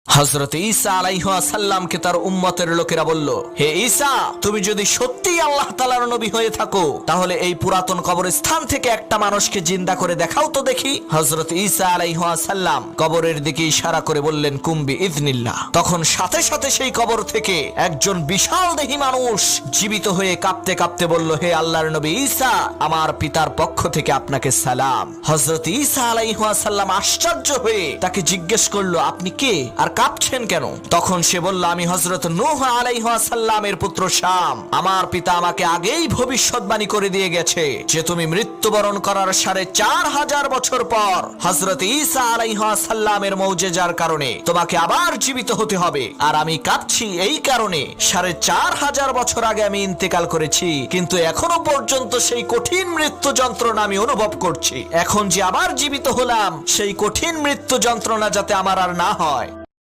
হযরত ঈসা আলাইহিস সালামকে তার উম্মতের লোকেরা বলল, হে ঈসা, তুমি যদি সত্যিই আল্লাহ তাআলার নবী হয়ে থাকো তাহলে এই পুরাতন কবরস্থান থেকে একটা মানুষকে জিন্দা করে দেখাও তো দেখি। হযরত ঈসা আলাইহিস সালাম কবরের দিকে ইশারা করে বললেন, কুম বিইذনিল্লাহ। তখন সাথে সাথে সেই কবর থেকে একজন বিশাল দেহী মানুষ জীবিত হয়ে কাঁপতে কাঁপতে বলল, হে আল্লাহর নবী ঈসা, আমার পিতার পক্ষ থেকে আপনাকে সালাম। হযরত ঈসা আলাইহিস সালাম আশ্চর্য হয়ে তাকে জিজ্ঞেস করলো, আপনি কে আর কাঁপছেন কেন? তখন সে বলল, আমি হযরত নূহ আলাইহিস সালামের পুত্র শাম। আমার পিতা আমাকে আগেই ভবিষ্যৎবাণী করে দিয়ে গেছে যে তুমি মৃত্যুবরণ করার ৪৫০০ বছর পর হযরত ঈসা আলাইহিস সালামের মুজিজার কারণে তোমাকে আবার জীবিত হতে হবে। আর আমি কাঁপছি এই কারণে ৪৫০০ বছর আগে আমি ইন্তেকাল করেছি, কিন্তু এখনো পর্যন্ত সেই কঠিন মৃত্যু যন্ত্রণা আমি অনুভব করছি। এখন যে আবার জীবিত হলাম সেই কঠিন মৃত্যু যন্ত্রণা যাতে আমার আর না হয়।